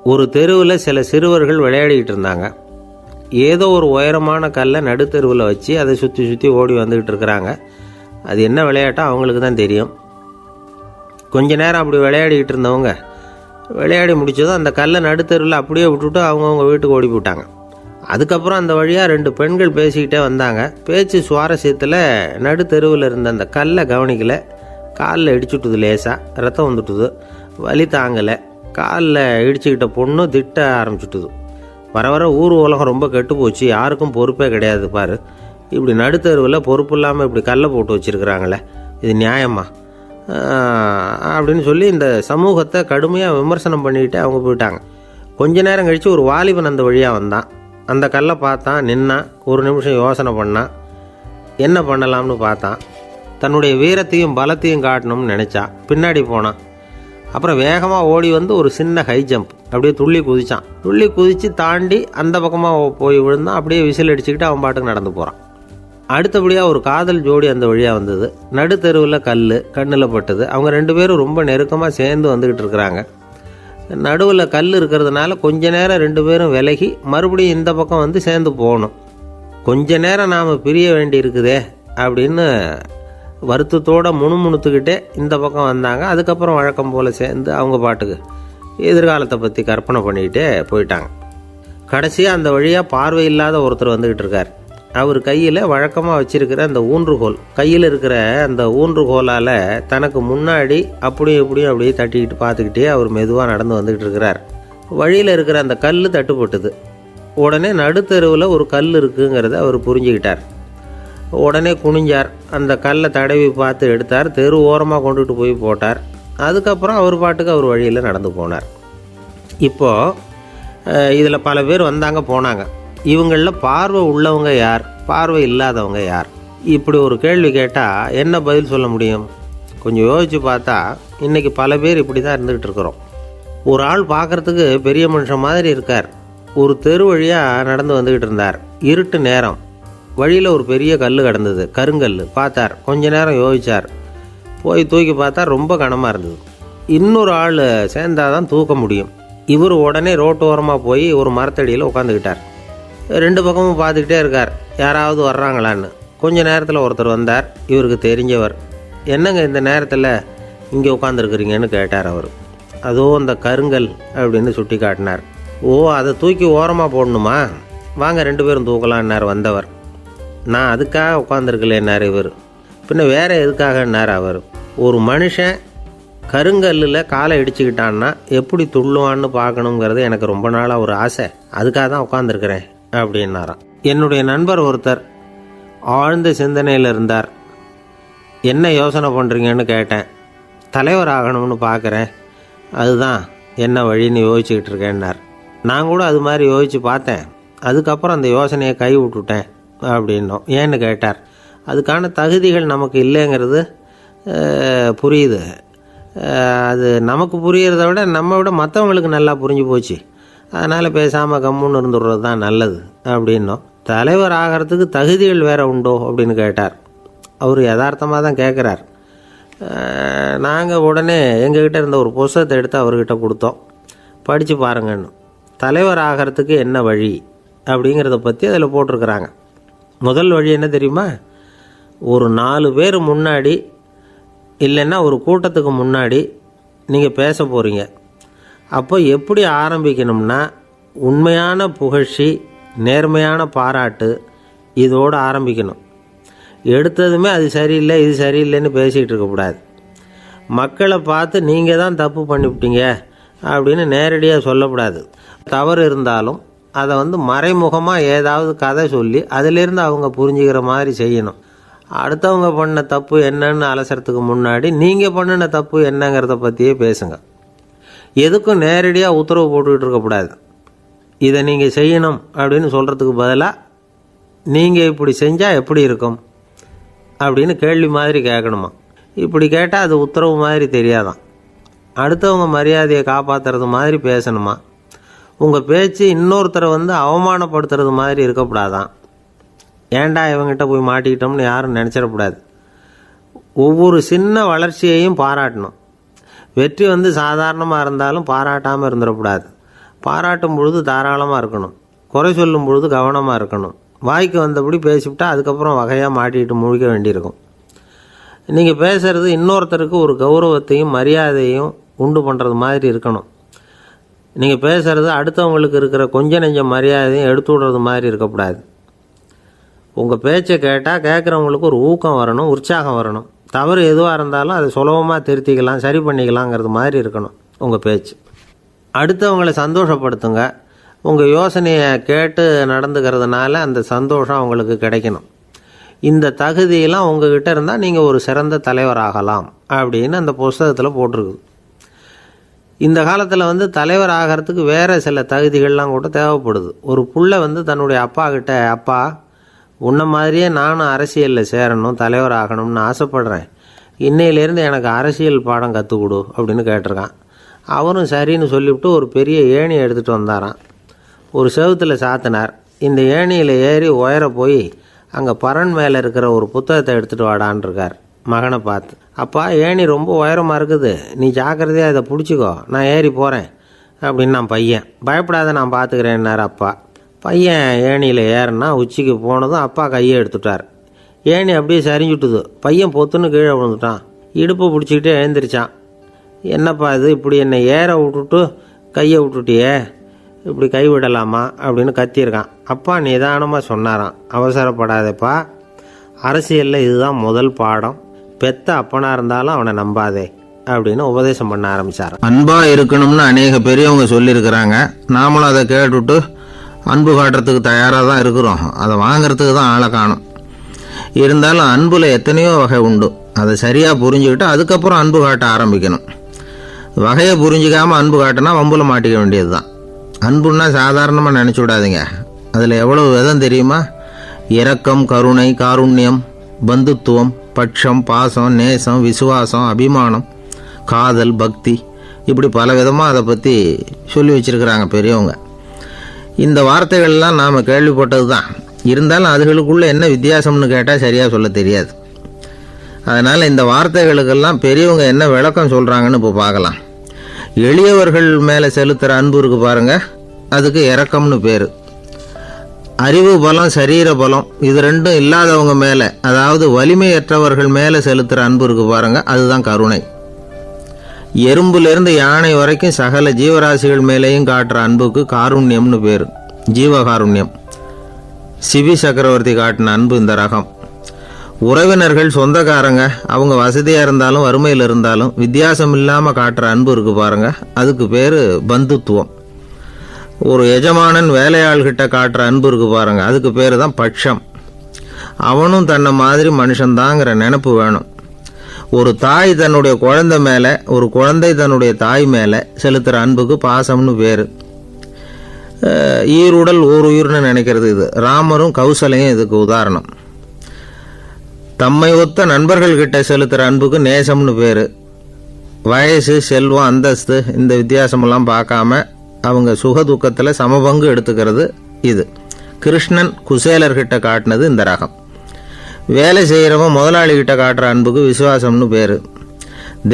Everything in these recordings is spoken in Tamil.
ஒரு தெருவில் சில சிறுவர்கள் விளையாடிக்கிட்டு இருந்தாங்க. ஏதோ ஒரு உயரமான கல்லை நடுத்தெருவில் வச்சு அதை சுற்றி சுற்றி ஓடி வந்துக்கிட்டு இருக்கிறாங்க. அது என்ன விளையாட்டோ அவங்களுக்கு தான் தெரியும். கொஞ்ச நேரம் அப்படி விளையாடிக்கிட்டு இருந்தவங்க விளையாடி முடித்ததும் அந்த கல்லை நடுத்தெருவில் அப்படியே விட்டுட்டு அவங்கவுங்க வீட்டுக்கு ஓடி போட்டாங்க. அதுக்கப்புறம் அந்த வழியாக 2 பெண்கள் பேசிக்கிட்டே வந்தாங்க. பேச்சு சுவாரஸ்யத்தில் நடுத்தெருவில் இருந்த அந்த கல்லை கவனிக்கலை. காலில் இடிச்சுட்டுது, லேசாக ரத்தம் வந்துட்டுது, வலி தாங்கலை. காலில் இடிச்சுக்கிட்ட பொண்ணு திட்ட ஆரம்பிச்சுட்டுது. வர வர ஊர் உலகம் ரொம்ப கெட்டு போச்சு, யாருக்கும் பொறுப்பே கிடையாது பாரு, இப்படி நடுத்தெருவில் பொறுப்பு இல்லாமல் இப்படி கல்லை போட்டு வச்சுருக்குறாங்களே, இது நியாயமா அப்படின்னு சொல்லி இந்த சமூகத்தை கடுமையாக விமர்சனம் பண்ணிக்கிட்டு அவங்க போயிட்டாங்க. கொஞ்ச நேரம் கழித்து ஒரு வாலிபன் அந்த வழியாக வந்தான். அந்த கல்லை பார்த்தான், நின்னான், ஒரு நிமிஷம் யோசனை பண்ணான், என்ன பண்ணலாம்னு பார்த்தான். தன்னுடைய வீரத்தையும் பலத்தையும் காட்டணும்னு நினச்சான். பின்னாடி போனான். அப்புறம் வேகமாக ஓடி வந்து ஒரு சின்ன ஹை ஜம்ப் அப்படியே துள்ளி குதிச்சான். துள்ளி குதித்து தாண்டி அந்த பக்கமாக போய் விழுந்தான். அப்படியே விசில் அடிச்சுக்கிட்டு அவன் பாட்டுக்கு நடந்து போகிறான். அடுத்தபடியாக ஒரு காதல் ஜோடி அந்த வழியாக வந்தது. நடுத்தெருவில் கண்ணில் பட்டது. அவங்க 2 பேரும் ரொம்ப நெருக்கமாக சேர்ந்து வந்துக்கிட்டு இருக்கிறாங்க. நடுவில் கல் இருக்கிறதுனால கொஞ்ச நேரம் 2 பேரும் விலகி மறுபடியும் இந்த பக்கம் வந்து சேர்ந்து போகணும். கொஞ்ச நேரம் நாம் பிரிய வேண்டி இருக்குதே அப்படின்னு வருத்தத்தோடு முணுமுணுத்துக்கிட்டே இந்த பக்கம் வந்தாங்க. அதுக்கப்புறம் வழக்கம் போல் சேர்ந்து அவங்க பாட்டுக்கு எதிர்காலத்தை பற்றி கற்பனை பண்ணிக்கிட்டே போயிட்டாங்க. கடைசியாக அந்த வழியாக பார்வை இல்லாத ஒருத்தர் வந்துக்கிட்டு இருக்கார். அவர் கையில் வழக்கமாக வச்சுருக்கிற அந்த ஊன்றுகோல், கையில் இருக்கிற அந்த ஊன்றுகோலால் தனக்கு முன்னாடி அப்படியும் இப்படியும் அப்படியே தட்டிக்கிட்டு பார்த்துக்கிட்டே அவர் மெதுவாக நடந்து வந்துக்கிட்டு இருக்கிறார். வழியில் இருக்கிற அந்த கல் தட்டுப்பட்டுது. உடனே நடுத்தெருவில் ஒரு கல் இருக்குங்கிறத அவர் புரிஞ்சுக்கிட்டார். உடனே குனிஞ்சார். அந்த கல்லை தடவி பார்த்து எடுத்தார். தெரு ஓரமாக கொண்டுட்டு போய் போட்டார். அதுக்கப்புறம் அவர் பாட்டுக்கு அவர் வழியில் நடந்து போனார். இப்போது இதில் பல பேர் வந்தாங்க போனாங்க. இவங்களில் பார்வை உள்ளவங்க யார், பார்வை இல்லாதவங்க யார்? இப்படி ஒரு கேள்வி கேட்டால் என்ன பதில் சொல்ல முடியும்? கொஞ்சம் யோசித்து பார்த்தா இன்றைக்கி பல பேர் இப்படி தான் இருந்துகிட்டு இருக்கிறோம். ஒரு ஆள் பார்க்குறதுக்கு பெரிய மனுஷன் மாதிரி இருக்கார். ஒரு தெரு வழியாக நடந்து வந்துக்கிட்டு இருந்தார். இருட்டு நேரம். வழியில் ஒரு பெரிய கல் கிடந்தது, கருங்கல். பார்த்தார். கொஞ்ச நேரம் யோசித்தார். போய் தூக்கி பார்த்தா ரொம்ப கனமாக இருந்தது. இன்னொரு ஆள் சேர்ந்தால் தான் தூக்க முடியும். இவர் உடனே ரோட்டு ஓரமாக போய் ஒரு மரத்தடியில் உட்காந்துக்கிட்டார். 2 பக்கமும் பார்த்துக்கிட்டே இருக்கார், யாராவது வர்றாங்களான்னு. கொஞ்ச நேரத்தில் ஒருத்தர் வந்தார், இவருக்கு தெரிஞ்சவர். என்னங்க இந்த நேரத்தில் இங்கே உட்காந்துருக்குறீங்கன்னு கேட்டார் அவர். அதோ அந்த கருங்கல் அப்படின்னு சுட்டி காட்டினார். ஓ, அதை தூக்கி ஓரமாக போடணுமா? வாங்க 2 பேரும் தூக்கலான்னார் வந்தவர். நான் அதுக்காக உட்காந்துருக்கலேன்னார் இவர். பின்ன வேறு எதுக்காகன்னார் அவர். ஒரு மனுஷன் கருங்கல்லில் காலை இடிச்சுக்கிட்டான்னா எப்படி துள்ளுவான்னு பார்க்கணுங்கிறது எனக்கு ரொம்ப நாளாக ஒரு ஆசை, அதுக்காக தான் உட்காந்துருக்கிறேன் அப்படின்னாராம். என்னுடைய நண்பர் ஒருத்தர் ஆழ்ந்த சிந்தனையில் இருந்தார். என்ன யோசனை பண்ணுறீங்கன்னு கேட்டேன். தலைவர் ஆகணும்னு பார்க்குறேன், அதுதான் என்ன வழின்னு யோசிச்சுக்கிட்டு இருக்கேன்னார். நான் கூட அது மாதிரி யோசித்து பார்த்தேன். அதுக்கப்புறம் அந்த யோசனையை கை விட்டுட்டேன் அப்படின்னோம். ஏன்னு கேட்டார். அதுக்கான தகுதிகள் நமக்கு இல்லைங்கிறது புரியுது. அது நமக்கு புரியறத விட நம்ம விட மற்றவங்களுக்கு நல்லா புரிஞ்சு போச்சு. அதனால் பேசாமல் கம்முன்னு இருந்துடுறது தான் நல்லது அப்படின்னோம். தலைவர் ஆகிறதுக்கு தகுதிகள் வேறு உண்டோ அப்படின்னு கேட்டார். அவர் யதார்த்தமாக தான் கேட்குறார். நாங்கள் உடனே எங்ககிட்ட இருந்த ஒரு புத்தகத்தை எடுத்து அவர்கிட்ட கொடுத்தோம். படித்து பாருங்கன்னு. தலைவர் ஆகிறதுக்கு என்ன வழி அப்படிங்கிறத பற்றி அதில் போட்டிருக்கிறாங்க. முதல் வழி என்ன தெரியுமா? ஒரு 4 பேர் முன்னாடி இல்லைன்னா ஒரு கூட்டத்துக்கு முன்னாடி நீங்கள் பேச போகிறீங்க. அப்போ எப்படி ஆரம்பிக்கணும்னா, உண்மையான புகழ்ச்சி, நேர்மையான பாராட்டு, இதோடு ஆரம்பிக்கணும். எடுத்ததுமே அது சரியில்லை இது சரியில்லைன்னு பேசிகிட்டு இருக்கக்கூடாது. மக்களை பார்த்து நீங்கள் தான் தப்பு பண்ணிவிட்டீங்க அப்படின்னு நேரடியாக சொல்லக்கூடாது. தவறு இருந்தாலும் அதை மறைமுகமாக ஏதாவது கதை சொல்லி அதிலிருந்து அவங்க புரிஞ்சுக்கிற மாதிரி செய்யணும். அடுத்தவங்க பண்ண தப்பு என்னன்னு அலசறதுக்கு முன்னாடி நீங்கள் பண்ணின தப்பு என்னங்கிறத பற்றியே பேசுங்க. எதுக்கும் நேரடியாக உத்தரவு போட்டுக்கிட்டு இருக்கக்கூடாது. இதை நீங்கள் செய்யணும் அப்படின்னு சொல்கிறதுக்கு பதிலாக நீங்கள் இப்படி செஞ்சால் எப்படி இருக்கும் அப்படின்னு கேள்வி மாதிரி கேட்கணுமா. இப்படி கேட்டால் அது உத்தரவு மாதிரி தெரியாதான். அடுத்தவங்க மரியாதையை காப்பாற்றுறது மாதிரி பேசணுமா. உங்கள் பேச்சு இன்னொருத்தரை அவமானப்படுத்துறது மாதிரி இருக்கக்கூடாதான். ஏண்டா இவங்கிட்ட போய் மாட்டிக்கிட்டோம்னு யாரும் நினச்சிடக்கூடாது. ஒவ்வொரு சின்ன வளர்ச்சியையும் பாராட்டணும். வெற்றி சாதாரணமாக இருந்தாலும் பாராட்டாமல் இருந்துடக்கூடாது. பாராட்டும் பொழுது தாராளமாக இருக்கணும், குறை சொல்லும் பொழுது கவனமாக இருக்கணும். வாய்க்கு வந்தபடி பேசிவிட்டால் அதுக்கப்புறம் வகையாக மாட்டிட்டு முழிக்க வேண்டியிருக்கும். நீங்கள் பேசுகிறது இன்னொருத்தருக்கு ஒரு கௌரவத்தையும் மரியாதையும் உண்டு பண்ணுறது மாதிரி இருக்கணும். நீங்கள் பேசுகிறது அடுத்தவங்களுக்கு இருக்கிற கொஞ்ச நெஞ்ச மரியாதையும் எடுத்து விடுறது மாதிரி இருக்கக்கூடாது. உங்கள் பேச்சை கேட்டால் கேட்குறவங்களுக்கு ஒரு ஊக்கம் வரணும், உற்சாகம் வரணும். தவறு எதுவாக இருந்தாலும் அதை சுலபமாக திருத்திக்கலாம், சரி பண்ணிக்கலாங்கிறது மாதிரி இருக்கணும் உங்கள் பேச்சு. அடுத்தவங்களை சந்தோஷப்படுத்துங்க. உங்கள் யோசனையை கேட்டு நடந்துக்கிறதுனால அந்த சந்தோஷம் அவங்களுக்கு கிடைக்கணும். இந்த தகுதியெல்லாம் உங்ககிட்ட இருந்தால் நீங்கள் ஒரு சிறந்த தலைவராகலாம் அப்படின்னு அந்த புஸ்தகத்தில் போட்டிருக்குது. இந்த காலத்தில் தலைவர் ஆகிறதுக்கு வேறு சில தகுதிகள்லாம் கூட தேவைப்படுது. ஒரு புள்ள தன்னுடைய அப்பா கிட்ட, அப்பா உன்ன மாதிரியே நானும் அரசியலில் சேரணும், தலைவர் ஆகணும்னு ஆசைப்படுறேன், இன்னையிலேருந்து எனக்கு அரசியல் பாடம் கற்றுக் கொடு அப்படின்னு கேட்டிருக்கான். அவரும் சரின்னு சொல்லிவிட்டு ஒரு பெரிய ஏணியை எடுத்துகிட்டு வந்தாரான். ஒரு செவுத்தில் சாத்தினார். இந்த ஏணியில் ஏறி உயர போய் அங்கே பரன் மேலே இருக்கிற ஒரு புத்தகத்தை எடுத்துகிட்டு வாடான் இருக்கார் மகனை பார்த்து. அப்பா ஏணி ரொம்ப உயரமாக இருக்குது, நீ ஜாக்கிரதையாக இதை பிடிச்சிக்கோ, நான் ஏறி போகிறேன் அப்படின்னு நான் பையன். பயப்படாத, நான் பார்த்துக்கிறேன்னார் அப்பா. பையன் ஏணியில் ஏறினா உச்சிக்கு போனதும் அப்பா கையை எடுத்துட்டார். ஏணி அப்படியே சரிஞ்சுட்டுது. பையன் பொத்துன்னு கீழே விழுந்துட்டான். இடுப்பை பிடிச்சிக்கிட்டே எழுந்திரிச்சான். என்னப்பா இது, இப்படி என்னை ஏற விட்டுட்டு கையை விட்டுட்டியே, இப்படி கைவிடலாமா அப்படின்னு கத்தியிருக்கான். அப்பா நிதானமாக சொன்னாராம், அவசரப்படாதேப்பா, அரசியலில் இதுதான் முதல் பாடம், பெத்த அப்பனாக இருந்தாலும் அவனை நம்பாதே அப்படின்னு உபதேசம் பண்ண ஆரம்பித்தார். அன்பாக இருக்கணும்னு அநேக பெரியவங்க சொல்லியிருக்கிறாங்க. நாமளும் அதை கேட்டுவிட்டு அன்பு காட்டுறதுக்கு தயாராக தான் இருக்கிறோம். அதை வாங்கிறதுக்கு தான் ஆளை காணும். இருந்தாலும் அன்பில் எத்தனையோ வகை உண்டு. அதை சரியாக புரிஞ்சுக்கிட்டு அதுக்கப்புறம் அன்பு காட்ட ஆரம்பிக்கணும். வகையை புரிஞ்சிக்காமல் அன்பு காட்டினா வம்புல மாட்டிக்க வேண்டியது தான். அன்புன்னா சாதாரணமாக நினச்சி விடாதீங்க. அதில் எவ்வளவு விதம் தெரியுமா? இரக்கம், கருணை, காருண்யம், பந்துத்துவம், பட்சம், பாசம், நேசம், விசுவாசம், அபிமானம், காதல், பக்தி, இப்படி பல விதமாக அதை பற்றி சொல்லி வச்சுருக்கிறாங்க பெரியவங்க. இந்த வார்த்தைகள்லாம் நாம் கேள்விப்பட்டது தான். இருந்தாலும் அதுகளுக்குள்ளே என்ன வித்தியாசம்னு கேட்டால் சரியாக சொல்ல தெரியாது. அதனால் இந்த வார்த்தைகளுக்கெல்லாம் பெரியவங்க என்ன விளக்கம் சொல்கிறாங்கன்னு இப்போ பார்க்கலாம். எளியவர்கள் மேலே செலுத்துகிற அன்பு இருக்குது பாருங்கள், அதுக்கு இரக்கம்னு பேர். அறிவு பலம், சரீர பலம், இது ரெண்டும் இல்லாதவங்க மேலே, அதாவது வலிமையற்றவர்கள் மேலே செலுத்துகிற அன்பு இருக்குது பாருங்கள், அதுதான் கருணை. எறும்புலேருந்து யானை வரைக்கும் சகல ஜீவராசிகள் மேலேயும் காட்டுற அன்புக்கு காருண்யம்னு பேர், ஜீவகாருண்யம். சிவி சக்கரவர்த்தி காட்டின அன்பு இந்த ரகம். உறவினர்கள், சொந்தக்காரங்க, அவங்க வசதியாக இருந்தாலும் வறுமையில் இருந்தாலும் வித்தியாசம் இல்லாமல் காட்டுற அன்பு இருக்கு பாருங்க, அதுக்கு பேர் பந்துத்துவம். ஒரு எஜமானன் வேலையாள்கிட்ட காட்டுற அன்பு இருக்கு பாருங்க, அதுக்கு பேர் தான் பட்சம். அவனும் தன்னை மாதிரி மனுஷன்தாங்கிற நினப்பு வேணும். ஒரு தாய் தன்னுடைய குழந்தை மேலே, ஒரு குழந்தை தன்னுடைய தாய் மேலே செலுத்துகிற அன்புக்கு பாசம்னு பேர். ஈருடல் ஓர் உயிர்னு நினைக்கிறது இது. ராமரும் கௌசலையும் இதுக்கு உதாரணம். தம்மை ஒத்த நண்பர்கள்கிட்ட செலுத்துகிற அன்புக்கு நேசம்னு பேர். வயசு, செல்வம், அந்தஸ்து, இந்த வித்தியாசமெல்லாம் பார்க்காம அவங்க சுக துக்கத்தில் சமபங்கு எடுத்துக்கிறது இது. கிருஷ்ணன் குசேலர்கிட்ட காட்டினது இந்த ரகம். வேலை செய்கிறவன் முதலாளிகிட்ட காட்டுற அன்புக்கு விசுவாசம்னு பேர்.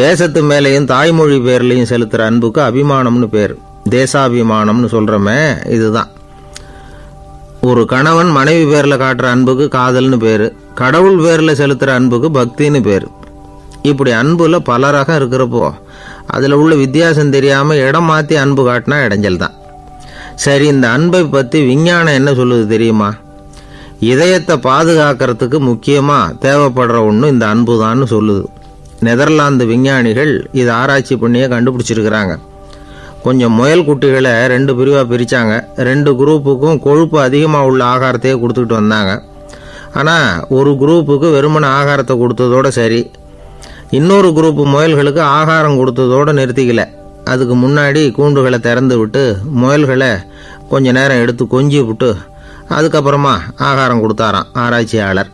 தேசத்து மேலேயும் தாய்மொழி பேர்லையும் செலுத்துகிற அன்புக்கு அபிமானம்னு பேர். தேசாபிமானம்னு சொல்கிறோமே, இதுதான். ஒரு கணவன் மனைவி பேரில் காட்டுற அன்புக்கு காதல்னு பேர். கடவுள் பேரில் செலுத்துகிற அன்புக்கு பக்தின்னு பேர். இப்படி அன்புல பல ரகம் இருக்கிறப்போ அதில் உள்ள வித்தியாசம் தெரியாமல் இடம் மாற்றி அன்பு காட்டினா இடைஞ்சல் தான். சரி, இந்த அன்பை பற்றி விஞ்ஞானம் என்ன சொல்லுது தெரியுமா? இதயத்தை பாதுகாக்கிறதுக்கு முக்கியமாக தேவைப்படுற ஒன்று இந்த அன்பு தான்னு சொல்லுது. நெதர்லாந்து விஞ்ஞானிகள் இதை ஆராய்ச்சி பண்ணியே கண்டுபிடிச்சிருக்கிறாங்க. கொஞ்சம் முயல் குட்டிகளை 2 பிரிவாக பிரித்தாங்க. 2 குரூப்புக்கும் கொழுப்பு அதிகமாக உள்ள ஆகாரத்தையே கொடுத்துக்கிட்டு வந்தாங்க. ஆனால் ஒரு குரூப்புக்கு வெறுமன ஆகாரத்தை கொடுத்ததோடு சரி, இன்னொரு குரூப்பு முயல்களுக்கு ஆகாரம் கொடுத்ததோடு நிறுத்திக்கல. அதுக்கு முன்னாடி கூண்டுகளை திறந்து விட்டு முயல்களை கொஞ்ச நேரம் எடுத்து கொஞ்சி விட்டு அதுக்கப்புறமா ஆகாரம் கொடுத்தாராம் ஆராய்ச்சியாளர்.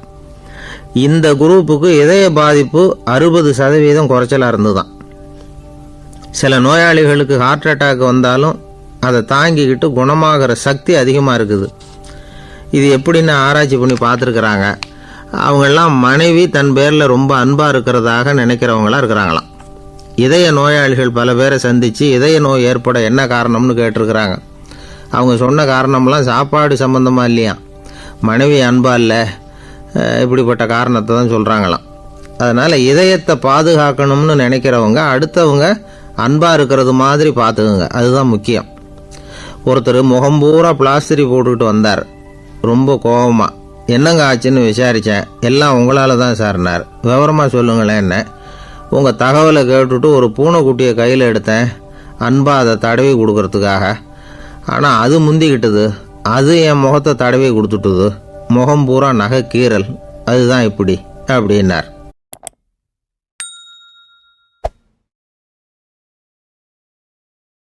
இந்த குரூப்புக்கு இதய பாதிப்பு 60% குறைச்சலாக இருந்துதான். சில நோயாளிகளுக்கு ஹார்ட் அட்டாக் வந்தாலும் அதை தாங்கிக்கிட்டு குணமாகிற சக்தி அதிகமாக இருக்குது. இது எப்படின்னு ஆராய்ச்சி பண்ணி பார்த்துருக்குறாங்க. அவங்கெல்லாம் மனைவி தன் பேரில் ரொம்ப அன்பாக இருக்கிறதாக நினைக்கிறவங்களாம் இருக்கிறாங்களாம். இதய நோயாளிகள் பல பேரை சந்தித்து இதய நோய் ஏற்பட என்ன காரணம்னு கேட்டிருக்கிறாங்க. அவங்க சொன்ன காரணம்லாம் சாப்பாடு சம்மந்தமாக இல்லையா, மனைவி அன்பா இல்லை, இப்படிப்பட்ட காரணத்தை தான் சொல்கிறாங்களாம். அதனால் இதயத்தை பாதுகாக்கணும்னு நினைக்கிறவங்க அடுத்தவங்க அன்பாக இருக்கிறது மாதிரி பார்த்துக்குங்க, அதுதான் முக்கியம். ஒருத்தர் முகம் பூரா பிளாஸ்டரி போட்டுக்கிட்டு வந்தார், ரொம்ப கோபமாக. என்னங்க ஆச்சுன்னு விசாரித்தேன். எல்லாம் உங்களால் தான் சார்னார். விவரமாக சொல்லுங்களேன். என்ன உங்கள் தகவலை கேட்டுட்டு ஒரு பூனைக்குட்டியை கையில் எடுத்தேன், அன்பாக அதை தடவி கொடுக்கறதுக்காக. ஆனால் அது முந்திக்கிட்டது, அது என் முகத்தை தடவி கொடுத்துட்டுது, முகம் பூரா நகை கீறல், அதுதான் இப்படி அப்படின்னார்.